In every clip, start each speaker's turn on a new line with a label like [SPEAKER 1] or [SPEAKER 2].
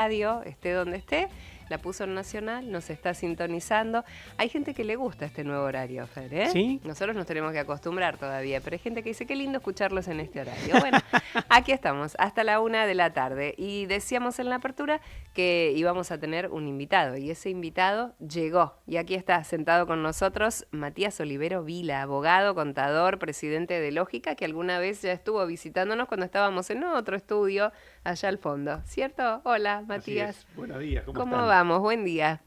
[SPEAKER 1] radio, esté donde esté, la puso en Nacional, nos está sintonizando. Hay gente que le gusta este nuevo horario, Fer, ¿eh?
[SPEAKER 2] ¿Sí?
[SPEAKER 1] Nosotros nos tenemos que acostumbrar todavía, pero hay gente que dice, qué lindo escucharlos en este horario. Bueno, aquí estamos, hasta la 1 de la tarde. Y decíamos en la apertura que íbamos a tener un invitado, y ese invitado llegó. Y aquí está, sentado con nosotros, Matías Olivero Vila, abogado, contador, presidente de Lógica, que alguna vez ya estuvo visitándonos cuando estábamos en otro estudio allá al fondo. ¿Cierto? Hola, Matías.
[SPEAKER 2] Así es. Buenos días, ¿cómo
[SPEAKER 1] ¿Cómo
[SPEAKER 2] están?
[SPEAKER 1] vamos? Buen día.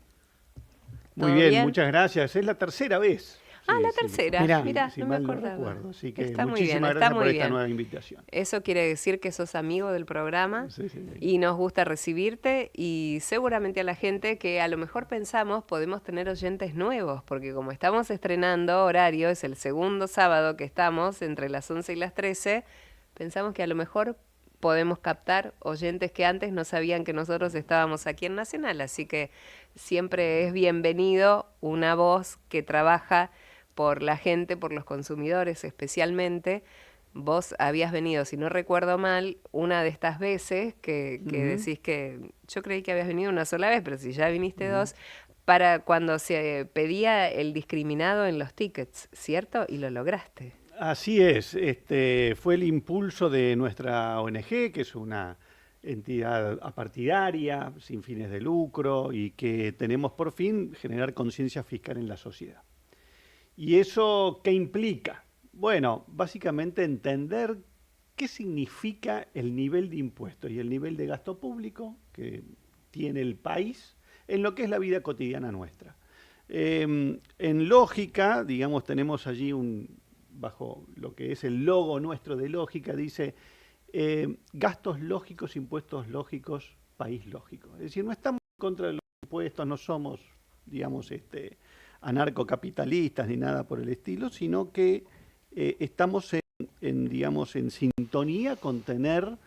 [SPEAKER 2] Muy
[SPEAKER 1] ¿Todo
[SPEAKER 2] bien,
[SPEAKER 1] bien?
[SPEAKER 2] muchas gracias. Es la tercera vez.
[SPEAKER 1] Ah,
[SPEAKER 2] Sí,
[SPEAKER 1] la
[SPEAKER 2] sí,
[SPEAKER 1] tercera. Mirá,
[SPEAKER 2] si
[SPEAKER 1] no me
[SPEAKER 2] mal no
[SPEAKER 1] acordaba.
[SPEAKER 2] recuerdo. Así que
[SPEAKER 1] Está muy bien,
[SPEAKER 2] muchísimas
[SPEAKER 1] está
[SPEAKER 2] gracias
[SPEAKER 1] muy
[SPEAKER 2] por esta
[SPEAKER 1] bien.
[SPEAKER 2] nueva invitación.
[SPEAKER 1] Eso quiere decir que sos amigo del programa
[SPEAKER 2] Sí, sí, sí.
[SPEAKER 1] y nos gusta recibirte, y seguramente a la gente que a lo mejor pensamos podemos tener oyentes nuevos, porque como estamos estrenando horario, es el segundo sábado que estamos entre las 11 y las 13, pensamos que a lo mejor podemos captar oyentes que antes no sabían que nosotros estábamos aquí en Nacional, así que siempre es bienvenido una voz que trabaja por la gente, por los consumidores especialmente. Vos habías venido, si no recuerdo mal, una de estas veces que decís que yo creí que habías venido una sola vez, pero si ya viniste dos, para cuando se pedía el discriminado en los tickets, ¿cierto? Y lo lograste.
[SPEAKER 2] Así es. Fue el impulso de nuestra ONG, que es una entidad apartidaria, sin fines de lucro, y que tenemos por fin generar conciencia fiscal en la sociedad. ¿Y eso qué implica? Bueno, básicamente entender qué significa el nivel de impuestos y el nivel de gasto público que tiene el país en lo que es la vida cotidiana nuestra. En Lógica, digamos, tenemos allí bajo lo que es el logo nuestro de Lógica, dice gastos lógicos, impuestos lógicos, país lógico. Es decir, no estamos en contra de los impuestos, no somos, digamos, anarcocapitalistas ni nada por el estilo, sino que estamos digamos, en sintonía con tener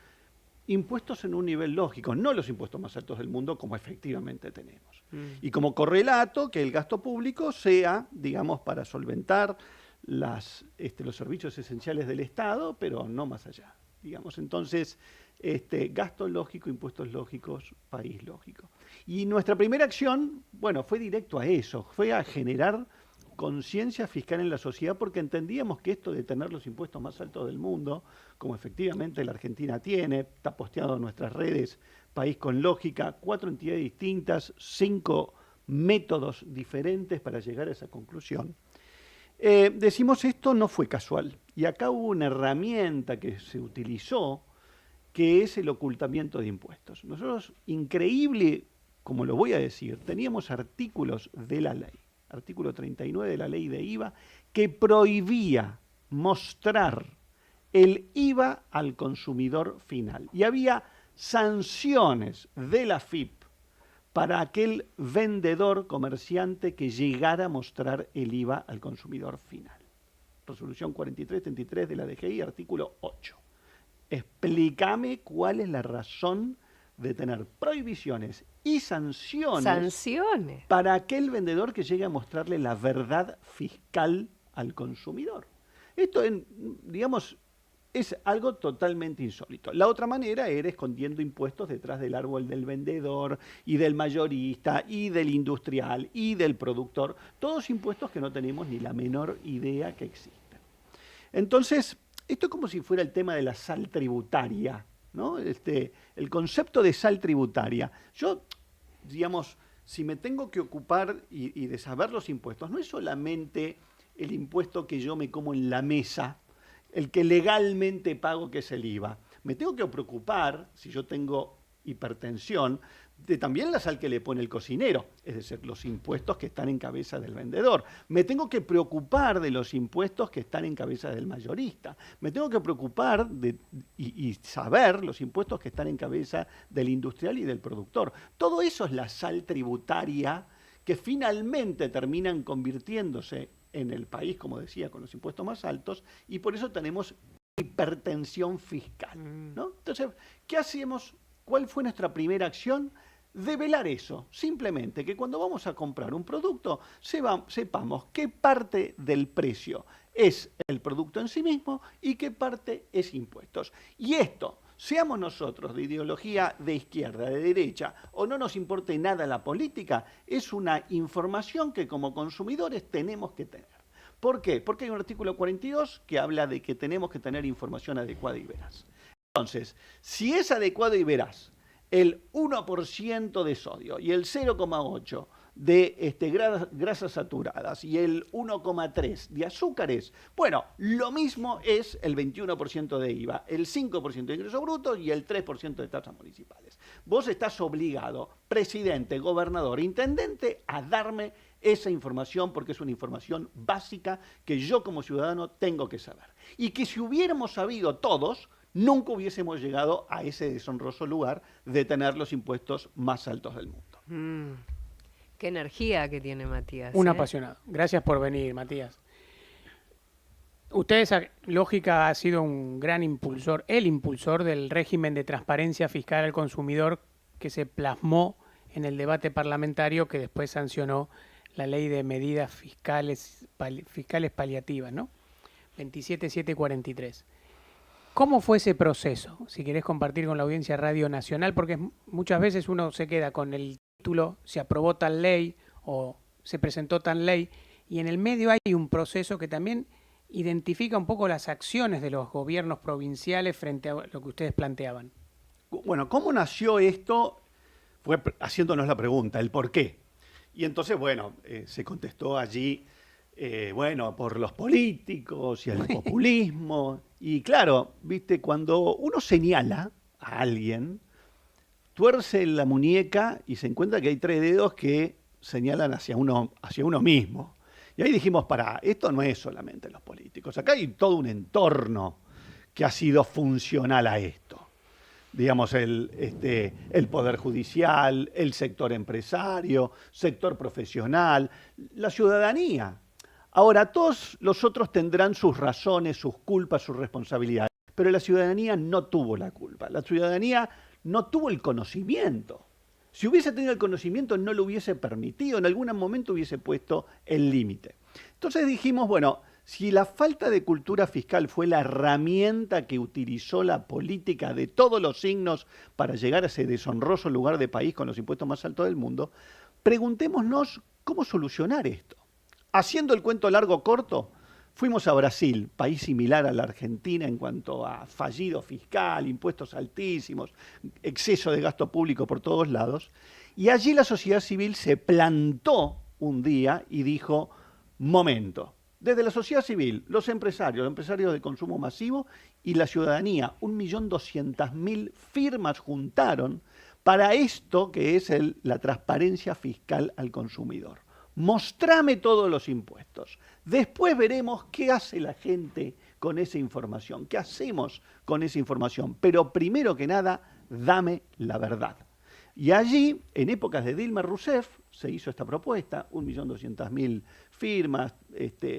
[SPEAKER 2] impuestos en un nivel lógico, no los impuestos más altos del mundo como efectivamente tenemos. Y como correlato, que el gasto público sea, digamos, para solventar los servicios esenciales del Estado, pero no más allá. Digamos, entonces, gasto lógico, impuestos lógicos, país lógico. Y nuestra primera acción, bueno, fue directo a eso, fue a generar conciencia fiscal en la sociedad, porque entendíamos que esto de tener los impuestos más altos del mundo, como efectivamente la Argentina tiene, está posteado en nuestras redes, País con Lógica, 4 entidades distintas, 5 métodos diferentes para llegar a esa conclusión. Decimos esto no fue casual, y acá hubo una herramienta que se utilizó, que es el ocultamiento de impuestos. Nosotros, increíble, como lo voy a decir, teníamos artículos de la ley, artículo 39 de la ley de IVA, que prohibía mostrar el IVA al consumidor final. Y había sanciones de la AFIP para aquel vendedor, comerciante que llegara a mostrar el IVA al consumidor final. Resolución 4333 de la DGI, artículo 8. Explícame cuál es la razón de tener prohibiciones y sanciones para aquel vendedor que llegue a mostrarle la verdad fiscal al consumidor. Esto, digamos, es algo totalmente insólito. La otra manera era escondiendo impuestos detrás del árbol del vendedor y del mayorista y del industrial y del productor, todos impuestos que no tenemos ni la menor idea que existen. Entonces, esto es como si fuera el tema de la sal tributaria, ¿no? El concepto de sal tributaria. Yo, digamos, si me tengo que ocupar y de saber los impuestos, no es solamente el impuesto que yo me como en la mesa, el que legalmente pago, que es el IVA. Me tengo que preocupar, si yo tengo hipertensión, de también la sal que le pone el cocinero, es decir, los impuestos que están en cabeza del vendedor. Me tengo que preocupar de los impuestos que están en cabeza del mayorista. Me tengo que preocupar y saber los impuestos que están en cabeza del industrial y del productor. Todo eso es la sal tributaria que finalmente terminan convirtiéndose en el país, como decía, con los impuestos más altos, y por eso tenemos hipertensión fiscal, ¿no? Entonces, ¿qué hacemos? ¿Cuál fue nuestra primera acción? Develar eso, simplemente que cuando vamos a comprar un producto sepamos qué parte del precio es el producto en sí mismo y qué parte es impuestos. Y esto, seamos nosotros de ideología de izquierda, de derecha, o no nos importe nada la política, es una información que como consumidores tenemos que tener. ¿Por qué? Porque hay un artículo 42 que habla de que tenemos que tener información adecuada y veraz. Entonces, si es adecuado y veraz el 1% de sodio y el 0,8% de grasas saturadas y el 1,3% de azúcares, bueno, lo mismo es el 21% de IVA, el 5% de ingresos brutos y el 3% de tasas municipales. Vos estás obligado, presidente, gobernador, intendente, a darme esa información porque es una información básica que yo como ciudadano tengo que saber. Y que si hubiéramos sabido todos, nunca hubiésemos llegado a ese deshonroso lugar de tener los impuestos más altos del mundo.
[SPEAKER 1] Qué energía que tiene Matías.
[SPEAKER 3] Un apasionado. Gracias por venir, Matías. Usted, esa lógica, ha sido un gran impulsor, el impulsor del régimen de transparencia fiscal al consumidor que se plasmó en el debate parlamentario que después sancionó la ley de medidas fiscales paliativas, ¿no? 27743. ¿Cómo fue ese proceso? Si querés compartir con la audiencia Radio Nacional, porque muchas veces uno se queda con el título, se aprobó tal ley o se presentó tal ley, y en el medio hay un proceso que también identifica un poco las acciones de los gobiernos provinciales frente a lo que ustedes planteaban.
[SPEAKER 2] Bueno, ¿cómo nació esto? Fue haciéndonos la pregunta, el por qué. Y entonces, bueno, se contestó allí, bueno, por los políticos y el populismo. Y claro, viste, cuando uno señala a alguien, tuerce la muñeca y se encuentra que hay 3 dedos que señalan hacia uno mismo. Y ahí dijimos, esto no es solamente los políticos, acá hay todo un entorno que ha sido funcional a esto. Digamos, el Poder Judicial, el sector empresario, sector profesional, la ciudadanía. Ahora, todos los otros tendrán sus razones, sus culpas, sus responsabilidades, pero la ciudadanía no tuvo la culpa, la ciudadanía no tuvo el conocimiento. Si hubiese tenido el conocimiento no lo hubiese permitido, en algún momento hubiese puesto el límite. Entonces dijimos, bueno, si la falta de cultura fiscal fue la herramienta que utilizó la política de todos los signos para llegar a ese deshonroso lugar de país con los impuestos más altos del mundo, preguntémonos cómo solucionar esto. Haciendo el cuento largo corto, fuimos a Brasil, país similar a la Argentina en cuanto a fallido fiscal, impuestos altísimos, exceso de gasto público por todos lados, y allí la sociedad civil se plantó un día y dijo, momento, desde la sociedad civil, los empresarios de consumo masivo y la ciudadanía, 1.200.000 firmas juntaron para esto que es la transparencia fiscal al consumidor. Mostrame todos los impuestos. Después veremos qué hace la gente con esa información, qué hacemos con esa información. Pero primero que nada, dame la verdad. Y allí, en épocas de Dilma Rousseff, se hizo esta propuesta, 1.200.000 firmas,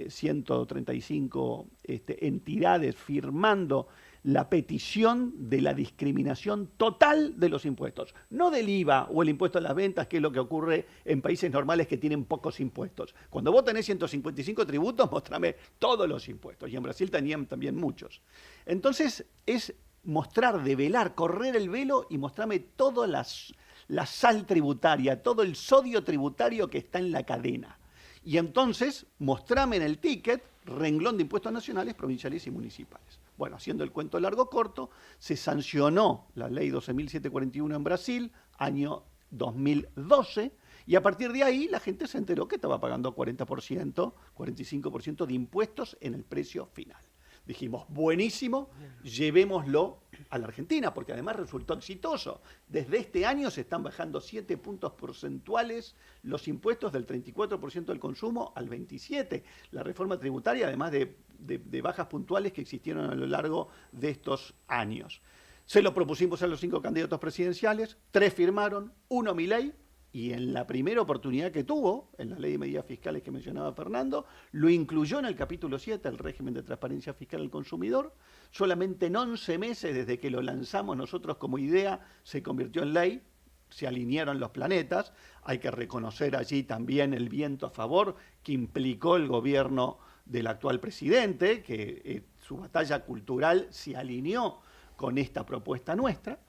[SPEAKER 2] 135 entidades firmando la petición de la discriminación total de los impuestos. No del IVA o el impuesto a las ventas, que es lo que ocurre en países normales que tienen pocos impuestos. Cuando vos tenés 155 tributos, mostrame todos los impuestos. Y en Brasil tenían también muchos. Entonces, es mostrar, develar, correr el velo y mostrarme toda la sal tributaria, todo el sodio tributario que está en la cadena. Y entonces, mostrame en el ticket renglón de impuestos nacionales, provinciales y municipales. Bueno, haciendo el cuento largo corto, se sancionó la ley 12.741 en Brasil, año 2012, y a partir de ahí la gente se enteró que estaba pagando 40%, 45% de impuestos en el precio final. Dijimos, buenísimo, llevémoslo a la Argentina, porque además resultó exitoso. Desde este año se están bajando 7 puntos porcentuales los impuestos del 34% del consumo al 27%. La reforma tributaria, además de bajas puntuales que existieron a lo largo de estos años. Se lo propusimos a los 5 candidatos presidenciales, 3 firmaron, 1 Milei, y en la primera oportunidad que tuvo, en la ley de medidas fiscales que mencionaba Fernando, lo incluyó en el capítulo 7, el régimen de transparencia fiscal al consumidor. Solamente en 11 meses desde que lo lanzamos nosotros como idea, se convirtió en ley, se alinearon los planetas. Hay que reconocer allí también el viento a favor que implicó el gobierno del actual presidente, que su batalla cultural se alineó con esta propuesta nuestra.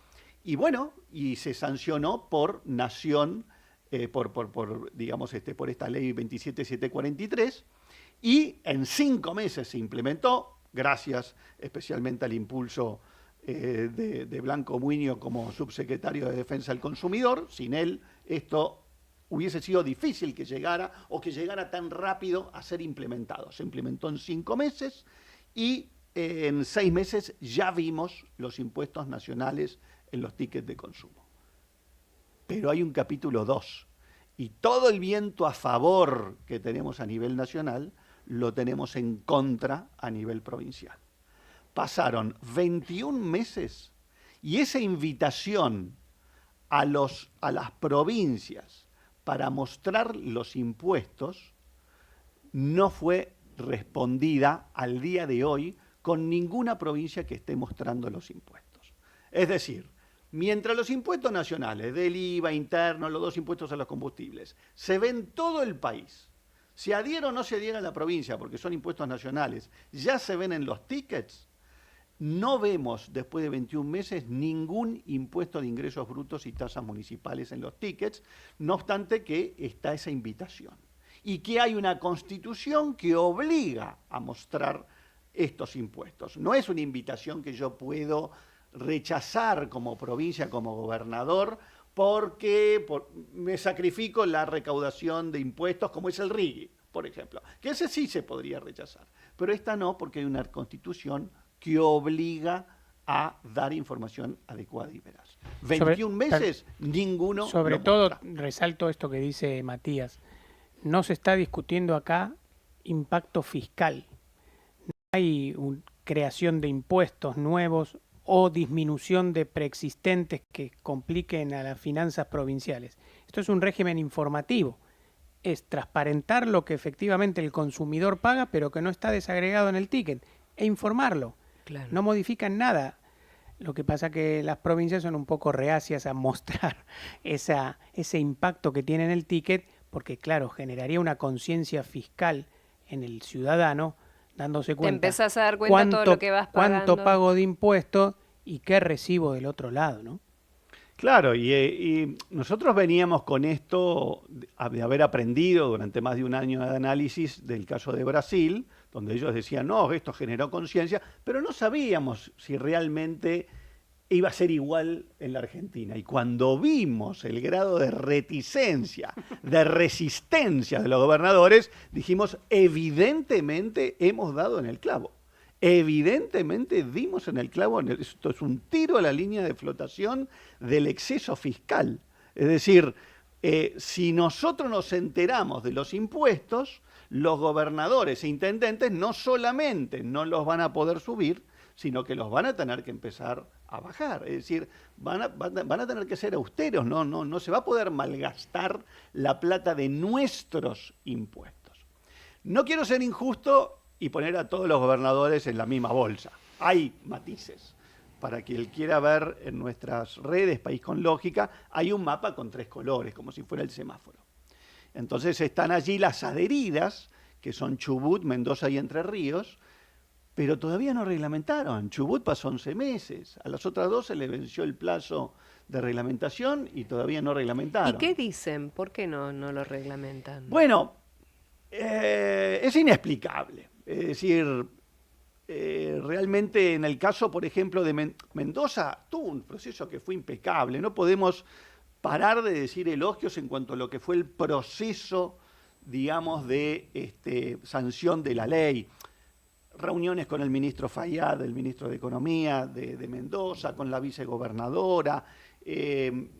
[SPEAKER 2] Y bueno, y se sancionó por nación, digamos, por esta ley 27743, y en 5 meses se implementó, gracias especialmente al impulso de Blanco Muñoz como subsecretario de Defensa del Consumidor. Sin él esto hubiese sido difícil que llegara o que llegara tan rápido a ser implementado. Se implementó en 5 meses y en 6 meses ya vimos los impuestos nacionales en los tickets de consumo. Pero hay un capítulo 2 y todo el viento a favor que tenemos a nivel nacional lo tenemos en contra a nivel provincial. Pasaron 21 meses y esa invitación a las provincias para mostrar los impuestos no fue respondida al día de hoy con ninguna provincia que esté mostrando los impuestos. Es decir, mientras los impuestos nacionales del IVA interno, los 2 impuestos a los combustibles, se ven en todo el país, se adhiera o no se adhiera a la provincia, porque son impuestos nacionales, ya se ven en los tickets, no vemos después de 21 meses ningún impuesto de ingresos brutos y tasas municipales en los tickets, no obstante que está esa invitación. Y que hay una constitución que obliga a mostrar estos impuestos. No es una invitación que yo puedo rechazar como provincia, como gobernador, porque me sacrifico la recaudación de impuestos, como es el RIGI, por ejemplo. Que ese sí se podría rechazar, pero esta no, porque hay una constitución que obliga a dar información adecuada y veraz. 21 meses, ninguno.
[SPEAKER 3] Sobre todo, resalto esto que dice Matías, no se está discutiendo acá impacto fiscal. No hay creación de impuestos nuevos o disminución de preexistentes que compliquen a las finanzas provinciales. Esto es un régimen informativo. Es transparentar lo que efectivamente el consumidor paga, pero que no está desagregado en el ticket, e informarlo. Claro. No modifican nada. Lo que pasa que las provincias son un poco reacias a mostrar ese impacto que tiene en el ticket, porque claro, generaría una conciencia fiscal en el ciudadano, dándose cuenta.
[SPEAKER 1] Te empezás a dar cuenta todo lo que vas pagando.
[SPEAKER 3] Cuánto pago de impuestos y qué recibo del otro lado, ¿no?
[SPEAKER 2] Claro, y nosotros veníamos con esto de haber aprendido durante más de un año de análisis del caso de Brasil, donde ellos decían, no, esto generó conciencia, pero no sabíamos si realmente iba a ser igual en la Argentina. Y cuando vimos el grado de reticencia, de resistencia de los gobernadores, dijimos, evidentemente hemos dado en el clavo. Evidentemente dimos en el clavo, esto es un tiro a la línea de flotación del exceso fiscal. Es decir, si nosotros nos enteramos de los impuestos, los gobernadores e intendentes no solamente no los van a poder subir, sino que los van a tener que empezar a bajar. Es decir, van a tener que ser austeros, no se va a poder malgastar la plata de nuestros impuestos. No quiero ser injusto y poner a todos los gobernadores en la misma bolsa. Hay matices. Para quien quiera ver en nuestras redes, País con Lógica, hay un mapa con 3 colores, como si fuera el semáforo. Entonces están allí las adheridas, que son Chubut, Mendoza y Entre Ríos, pero todavía no reglamentaron. Chubut pasó 11 meses, a las otras 2 se le venció el plazo de reglamentación y todavía no reglamentaron.
[SPEAKER 1] ¿Y qué dicen? ¿Por qué no lo reglamentan?
[SPEAKER 2] Bueno, es inexplicable. Es decir, realmente en el caso, por ejemplo, de Mendoza, tuvo un proceso que fue impecable. No podemos parar de decir elogios en cuanto a lo que fue el proceso, digamos, de sanción de la ley. Reuniones con el ministro Fayad, el ministro de Economía de Mendoza, con la vicegobernadora.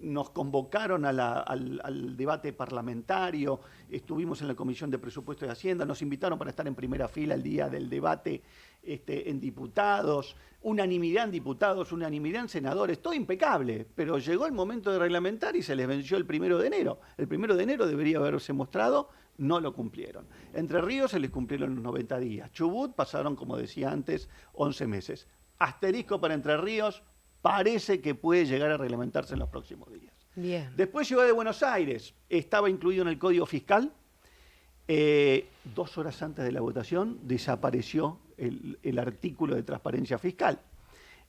[SPEAKER 2] Nos convocaron al debate parlamentario, estuvimos en la Comisión de Presupuesto y Hacienda, nos invitaron para estar en primera fila el día del debate en diputados, unanimidad en diputados, unanimidad en senadores, todo impecable, pero llegó el momento de reglamentar y se les venció el 1 de enero. El 1 de enero debería haberse mostrado, no lo cumplieron. Entre Ríos se les cumplieron los 90 días. Chubut pasaron, como decía antes, 11 meses. Asterisco para Entre Ríos, parece que puede llegar a reglamentarse en los próximos días.
[SPEAKER 1] Bien.
[SPEAKER 2] Después Ciudad de Buenos Aires, estaba incluido en el Código Fiscal. 2 horas antes de la votación desapareció el artículo de transparencia fiscal.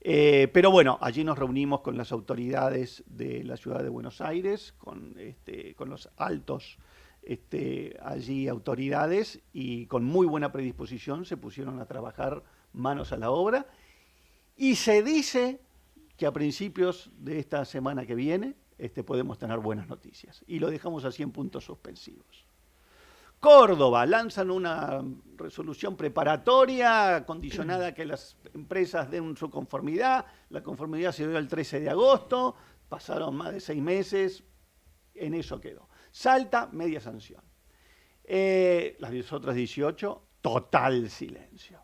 [SPEAKER 2] Pero bueno, allí nos reunimos con las autoridades de la ciudad de Buenos Aires, con los altos allí autoridades, y con muy buena predisposición se pusieron a trabajar manos a la obra. Y se dice que a principios de esta semana que viene podemos tener buenas noticias. Y lo dejamos así en puntos suspensivos. Córdoba, lanzan una resolución preparatoria condicionada a que las empresas den su conformidad. La conformidad se dio el 13 de agosto, pasaron más de 6 meses, en eso quedó. Salta, media sanción. Las otras 18, total silencio,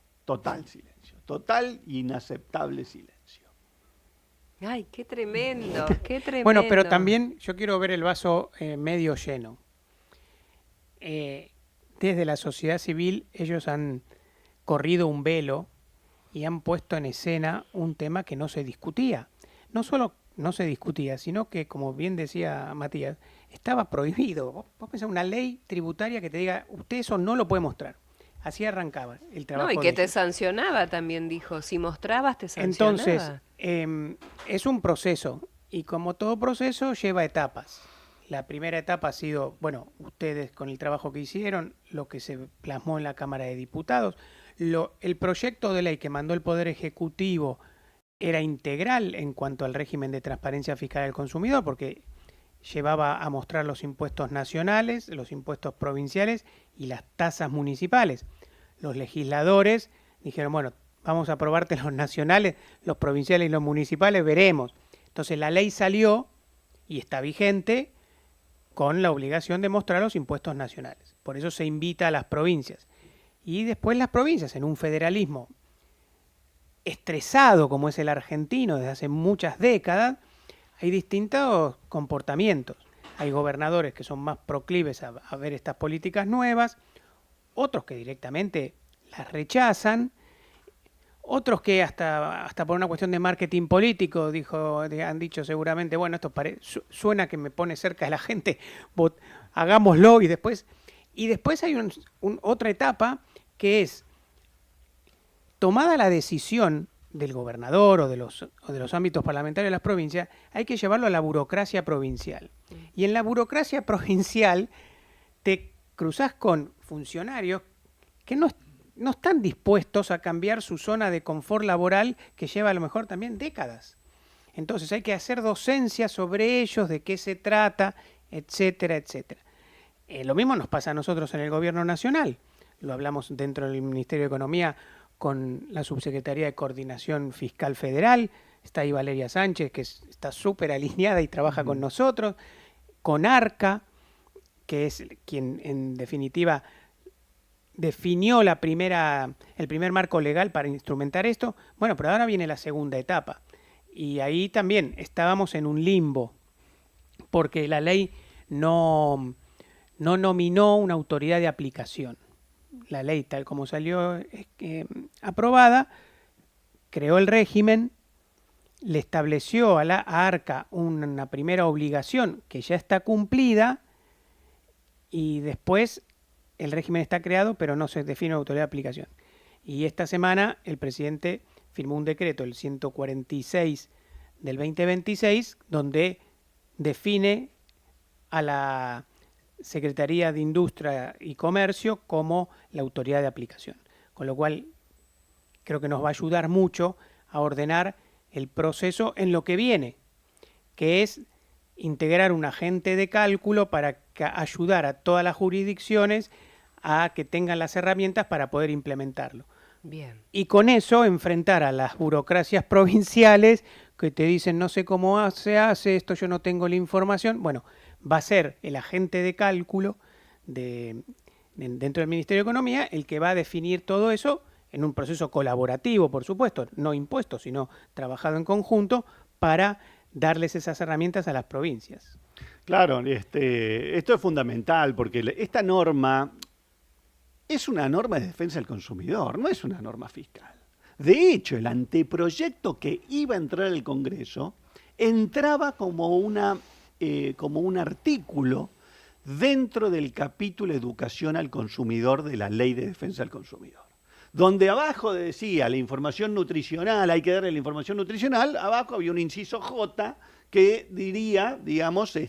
[SPEAKER 2] total e inaceptable silencio.
[SPEAKER 1] Ay, qué tremendo, qué tremendo.
[SPEAKER 3] Bueno, pero también yo quiero ver el vaso medio lleno. Desde la sociedad civil ellos han corrido un velo y han puesto en escena un tema que no se discutía. No solo no se discutía, sino que, como bien decía Matías, estaba prohibido. Vos pensás una ley tributaria que te diga, usted eso no lo puede mostrar. Así arrancaba el trabajo.
[SPEAKER 1] No, y que te
[SPEAKER 3] ellos.
[SPEAKER 1] sancionaba también, dijo. Si mostrabas, te sancionaba.
[SPEAKER 3] Entonces, es un proceso, y como todo proceso lleva etapas. La primera etapa ha sido, bueno, ustedes con el trabajo que hicieron, lo que se plasmó en la Cámara de Diputados. El proyecto de ley que mandó el Poder Ejecutivo era integral en cuanto al régimen de transparencia fiscal del consumidor, porque llevaba a mostrar los impuestos nacionales, los impuestos provinciales y las tasas municipales. Los legisladores dijeron, bueno, vamos a aprobarte los nacionales, los provinciales y los municipales, veremos. Entonces la ley salió y está vigente con la obligación de mostrar los impuestos nacionales. Por eso se invita a las provincias. Y después las provincias, en un federalismo estresado como es el argentino desde hace muchas décadas, hay distintos comportamientos. Hay gobernadores que son más proclives a ver estas políticas nuevas, otros que directamente las rechazan, otros que hasta por una cuestión de marketing político han dicho seguramente, bueno, esto suena que me pone cerca de la gente, hagámoslo. Y después hay otra etapa que es, tomada la decisión del gobernador o de los ámbitos parlamentarios de las provincias, hay que llevarlo a la burocracia provincial. Y en la burocracia provincial te cruzás con funcionarios que no están dispuestos a cambiar su zona de confort laboral, que lleva a lo mejor también décadas. Entonces hay que hacer docencia sobre ellos, de qué se trata, etcétera, etcétera. Lo mismo nos pasa a nosotros en el gobierno nacional. Lo hablamos dentro del Ministerio de Economía con la Subsecretaría de Coordinación Fiscal Federal. Está ahí Valeria Sánchez, que está súper alineada y trabaja con nosotros. Con ARCA, que es quien en definitiva definió el primer marco legal para instrumentar esto. Bueno, pero ahora viene la segunda etapa. Y ahí también estábamos en un limbo, porque la ley no nominó una autoridad de aplicación. La ley, tal como salió aprobada, creó el régimen, le estableció a la ARCA una primera obligación que ya está cumplida, y después el régimen está creado, pero no se define una autoridad de aplicación. Y esta semana el presidente firmó un decreto, el 146 del 2026, donde define a la Secretaría de Industria y Comercio como la autoridad de aplicación. Con lo cual creo que nos va a ayudar mucho a ordenar el proceso en lo que viene, que es integrar un agente de cálculo para ayudar a todas las jurisdicciones a que tengan las herramientas para poder implementarlo.
[SPEAKER 1] Bien.
[SPEAKER 3] Y con eso enfrentar a las burocracias provinciales que te dicen no sé cómo se hace esto, yo no tengo la información. Bueno, va a ser el agente de cálculo dentro del Ministerio de Economía el que va a definir todo eso en un proceso colaborativo, por supuesto, no impuesto, sino trabajado en conjunto para darles esas herramientas a las provincias.
[SPEAKER 2] Claro, esto es fundamental porque esta norma es una norma de defensa del consumidor, no es una norma fiscal. De hecho, el anteproyecto que iba a entrar al Congreso entraba como un artículo dentro del capítulo Educación al Consumidor de la Ley de Defensa del Consumidor, Donde abajo decía la información nutricional, hay que darle la información nutricional, abajo había un inciso J que diría, digamos,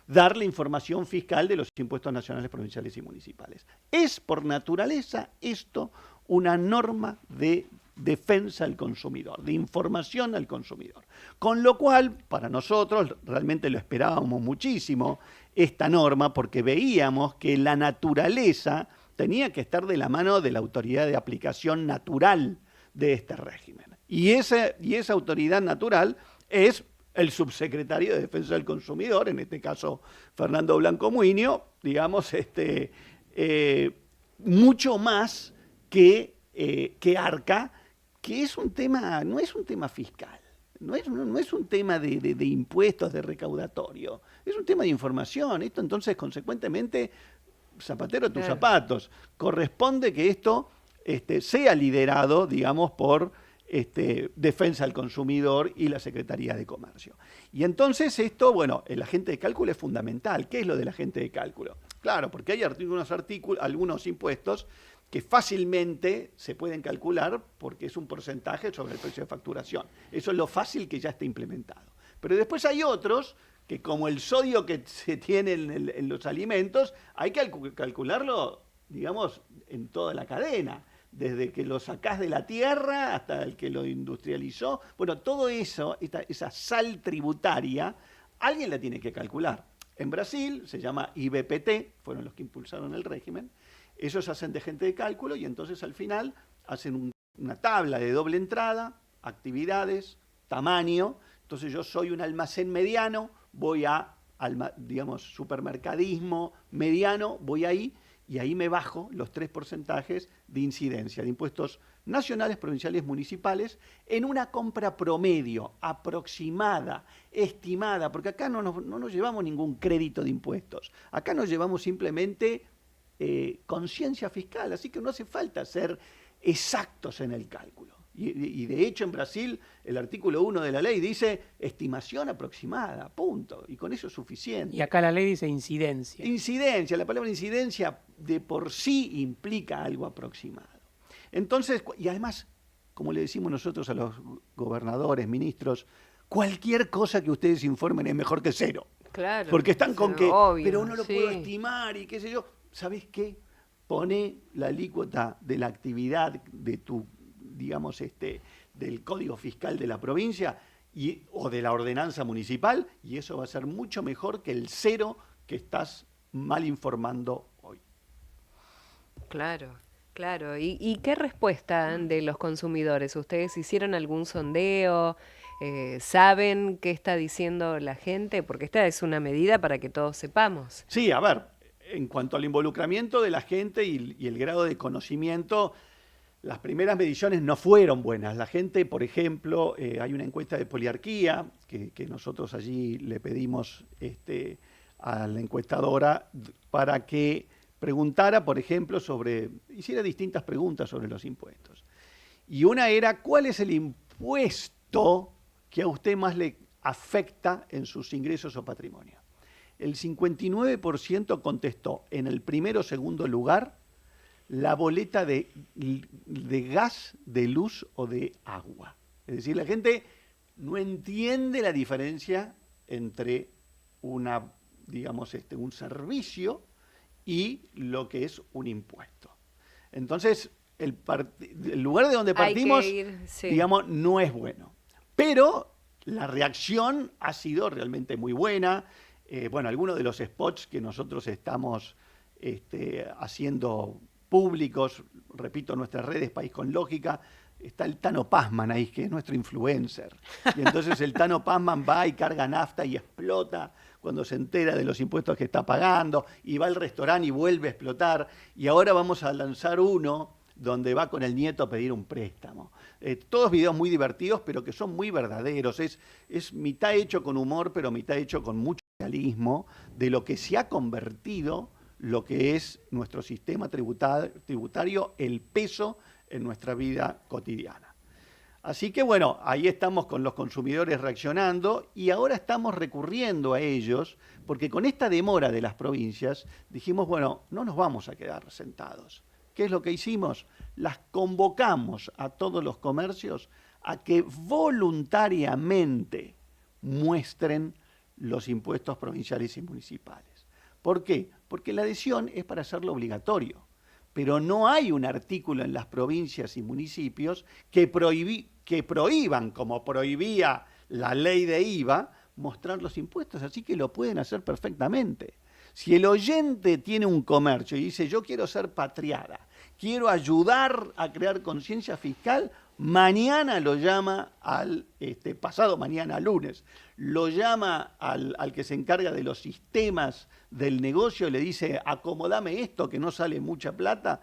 [SPEAKER 2] dar la información fiscal de los impuestos nacionales, provinciales y municipales. Es por naturaleza esto una norma de defensa al consumidor, de información al consumidor. Con lo cual, para nosotros, realmente lo esperábamos muchísimo, esta norma, porque veíamos que la naturaleza tenía que estar de la mano de la autoridad de aplicación natural de este régimen. Y esa autoridad natural es el subsecretario de Defensa del Consumidor, en este caso Fernando Blanco Muinio, digamos, mucho más que ARCA, que es un tema, no es un tema fiscal, no es un tema de impuestos, de recaudatorio, es un tema de información. Esto entonces, consecuentemente, zapatero a tus zapatos, corresponde que esto sea liderado, digamos, por Defensa del Consumidor y la Secretaría de Comercio. Y entonces esto, bueno, el agente de cálculo es fundamental. ¿Qué es lo del agente de cálculo? Claro, porque hay algunos impuestos que fácilmente se pueden calcular porque es un porcentaje sobre el precio de facturación. Eso es lo fácil que ya está implementado. Pero después hay otros que, como el sodio que se tiene en los alimentos, hay que calcularlo, digamos, en toda la cadena, desde que lo sacás de la tierra hasta el que lo industrializó. Bueno, todo eso, esa sal tributaria, alguien la tiene que calcular. En Brasil se llama IBPT, fueron los que impulsaron el régimen. Esos hacen de gente de cálculo y entonces al final hacen una tabla de doble entrada, actividades, tamaño. Entonces yo soy un almacén mediano, voy a, digamos, supermercadismo mediano, voy ahí y ahí me bajo los 3 porcentajes de incidencia de impuestos nacionales, provinciales, municipales, en una compra promedio, aproximada, estimada, porque acá no nos llevamos ningún crédito de impuestos, acá nos llevamos simplemente conciencia fiscal, así que no hace falta ser exactos en el cálculo. Y de hecho en Brasil el artículo 1 de la ley dice estimación aproximada, punto, y con eso es suficiente.
[SPEAKER 3] Y acá la ley dice incidencia.
[SPEAKER 2] Incidencia, la palabra incidencia de por sí implica algo aproximado. Entonces, y además, como le decimos nosotros a los gobernadores, ministros, cualquier cosa que ustedes informen es mejor que cero.
[SPEAKER 1] Claro.
[SPEAKER 2] Porque están con que,
[SPEAKER 1] obvio,
[SPEAKER 2] pero no lo
[SPEAKER 1] sí.
[SPEAKER 2] puedo estimar y qué sé yo. ¿Sabés qué? Pone la alícuota de la actividad de tu, digamos, del código fiscal de la provincia o de la ordenanza municipal, y eso va a ser mucho mejor que el cero que estás mal informando hoy.
[SPEAKER 1] Claro, claro. ¿Y qué respuesta dan de los consumidores? ¿Ustedes hicieron algún sondeo? ¿Saben qué está diciendo la gente? Porque esta es una medida para que todos sepamos.
[SPEAKER 2] Sí, a ver. En cuanto al involucramiento de la gente y el grado de conocimiento, las primeras mediciones no fueron buenas. La gente, por ejemplo, hay una encuesta de poliarquía que nosotros allí le pedimos a la encuestadora para que preguntara, por ejemplo, hiciera distintas preguntas sobre los impuestos. Y una era, ¿cuál es el impuesto que a usted más le afecta en sus ingresos o patrimonio? El 59% contestó en el primero o segundo lugar la boleta de gas, de luz o de agua. Es decir, la gente no entiende la diferencia entre digamos, un servicio y lo que es un impuesto. Entonces, el lugar de donde partimos,
[SPEAKER 1] sí,
[SPEAKER 2] digamos, no es bueno. Pero la reacción ha sido realmente muy buena. Bueno, algunos de los spots que nosotros estamos haciendo públicos, repito, en nuestras redes País con Lógica, está el Tano Pazman ahí, que es nuestro influencer. Y entonces el Tano Pazman va y carga nafta y explota cuando se entera de los impuestos que está pagando, y va al restaurante y vuelve a explotar. Y ahora vamos a lanzar uno donde va con el nieto a pedir un préstamo. Todos videos muy divertidos, pero que son muy verdaderos. Es mitad hecho con humor, pero mitad hecho con mucho realismo de lo que se ha convertido lo que es nuestro sistema tributario, el peso en nuestra vida cotidiana. Así que bueno, ahí estamos con los consumidores reaccionando y ahora estamos recurriendo a ellos porque con esta demora de las provincias dijimos, bueno, no nos vamos a quedar sentados. ¿qué es lo que hicimos? Las convocamos a todos los comercios a que voluntariamente muestren los impuestos provinciales y municipales. ¿Por qué? Porque la adhesión es para hacerlo obligatorio, pero no hay un artículo en las provincias y municipios que prohíban, como prohibía la ley de IVA, mostrar los impuestos, así que lo pueden hacer perfectamente. Si el oyente tiene un comercio y dice, yo quiero ser patriada, quiero ayudar a crear conciencia fiscal, mañana lo llama pasado mañana, lunes, lo llama al que se encarga de los sistemas del negocio, le dice, acomodame esto que no sale mucha plata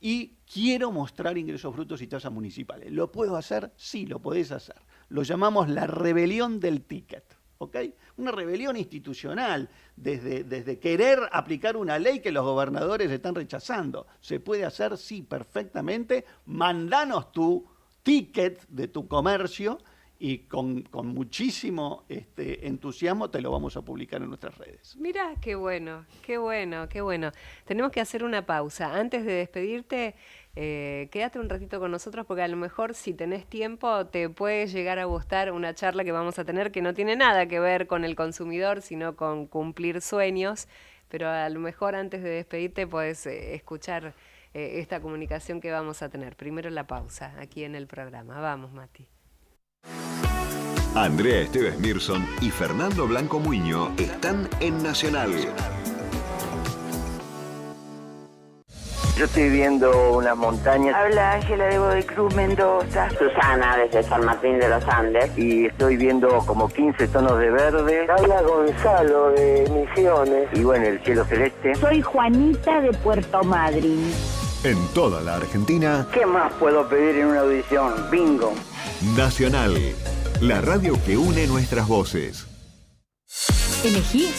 [SPEAKER 2] y quiero mostrar ingresos brutos y tasas municipales. ¿Lo puedo hacer? Sí, lo podés hacer. Lo llamamos la rebelión del ticket. ¿Ok? Una rebelión institucional, desde querer aplicar una ley que los gobernadores están rechazando. ¿Se puede hacer? Sí, perfectamente. Mandanos tu ticket de tu comercio y con muchísimo entusiasmo te lo vamos a publicar en nuestras redes.
[SPEAKER 1] Mirá, qué bueno, qué bueno, qué bueno. Tenemos que hacer una pausa. Antes de despedirte, quédate un ratito con nosotros porque a lo mejor si tenés tiempo te puede llegar a gustar una charla que vamos a tener que no tiene nada que ver con el consumidor, sino con cumplir sueños, pero a lo mejor antes de despedirte podés escuchar esta comunicación que vamos a tener. Primero la pausa aquí en el programa. Vamos, Mati.
[SPEAKER 4] Andrea Esteves Mirson y Fernando Blanco Muiño están en Nacional.
[SPEAKER 5] Yo estoy viendo unas montañas.
[SPEAKER 6] Habla Ángela de Godoy Cruz, Mendoza.
[SPEAKER 5] Susana desde San Martín de los Andes. Y estoy viendo como 15 tonos de verde.
[SPEAKER 7] Habla Gonzalo de Misiones.
[SPEAKER 5] Y bueno, el cielo celeste.
[SPEAKER 6] Soy Juanita de Puerto Madryn.
[SPEAKER 4] En toda la Argentina,
[SPEAKER 5] ¿Qué más puedo pedir en una audición? Bingo.
[SPEAKER 4] Nacional, la radio que une nuestras voces.
[SPEAKER 8] Elegí